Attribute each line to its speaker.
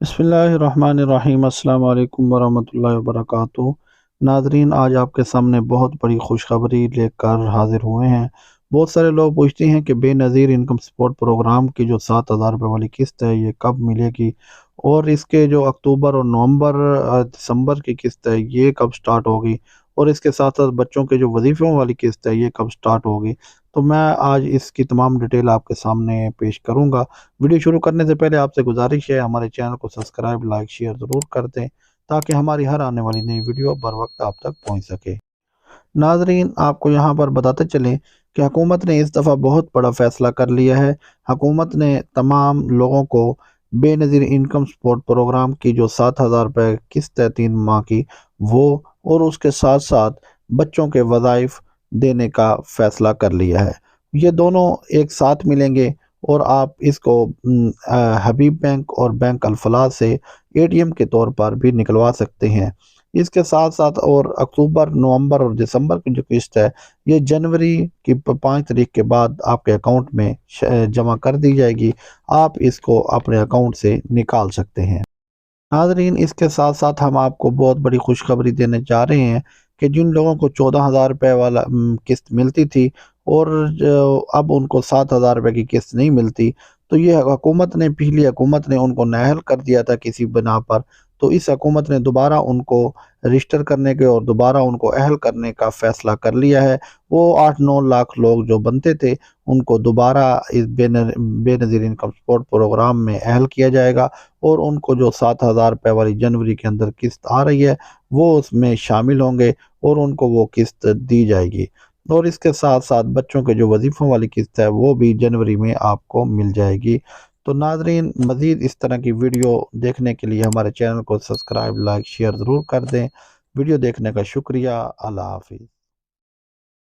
Speaker 1: बिस्मिल्लाहिर्रहमानिर्रहीम। अस्सलाम वालेकुम वरहमतुल्लाहि वबरकातुहू। नाज़रीन, आज आपके सामने बहुत बड़ी खुशखबरी लेकर हाजिर हुए हैं। बहुत सारे लोग पूछते हैं कि बेनज़ीर इनकम सपोर्ट प्रोग्राम की जो 7,000 रुपये वाली किस्त है ये कब मिलेगी, और इसके जो अक्टूबर और नवंबर दिसंबर की किस्त है ये कब स्टार्ट होगी, और इसके साथ साथ बच्चों के जो वजीफ़ों वाली किस्त है ये कब स्टार्ट होगी। तो मैं आज इसकी तमाम डिटेल आपके सामने पेश करूँगा। वीडियो शुरू करने से पहले आपसे गुजारिश है, हमारे चैनल को सब्सक्राइब, लाइक, शेयर ज़रूर कर दें ताकि हमारी हर आने वाली नई वीडियो बर वक्त आप तक पहुंच सके। नाजरीन, आपको यहाँ पर बताते चलें कि हुकूमत ने इस दफ़ा बहुत बड़ा फ़ैसला कर लिया है। हुकूमत ने तमाम लोगों को बेनज़ीर इनकम सपोर्ट प्रोग्राम की जो 7,000 रुपये किस्त है 3 माह की, वो और उसके साथ साथ बच्चों के वज़ाइफ देने का फ़ैसला कर लिया है। ये दोनों एक साथ मिलेंगे और आप इसको हबीब बैंक और बैंक अल-फलाह से एटीएम के तौर पर भी निकलवा सकते हैं। इसके साथ साथ और अक्टूबर, नवंबर और दिसंबर की जो किस्त है ये जनवरी की 5 तारीख के बाद आपके अकाउंट में जमा कर दी जाएगी। आप इसको अपने अकाउंट से निकाल सकते हैं। नाज़रीन, इसके साथ साथ हम आपको बहुत बड़ी खुशखबरी देने जा रहे हैं कि जिन लोगों को 14,000 रुपये वाला किस्त मिलती थी और जो अब उनको 7,000 रुपये की किस्त नहीं मिलती, तो ये हुकूमत ने, पिछली हुकूमत ने उनको नाअहल कर दिया था किसी बिना पर। तो इस हुकूमत ने दोबारा उनको रजिस्टर करने के और दोबारा उनको अहल करने का फ़ैसला कर लिया है। वो 8-9 लाख लोग जो बनते थे उनको दोबारा इस बेनज़ीर इनकम सपोर्ट प्रोग्राम में अहल किया जाएगा, और उनको जो 7,000 रुपये वाली जनवरी के अंदर किस्त आ रही है वो उसमें शामिल होंगे और उनको वो किस्त दी जाएगी। और इसके साथ साथ बच्चों के जो वजीफ़ों वाली किस्त है वो भी जनवरी में आपको मिल जाएगी। तो नाजरीन, मज़ीद इस तरह की वीडियो देखने के लिए हमारे चैनल को सब्सक्राइब, लाइक, शेयर ज़रूर कर दें। वीडियो देखने का शुक्रिया। अल्लाह हाफिज़।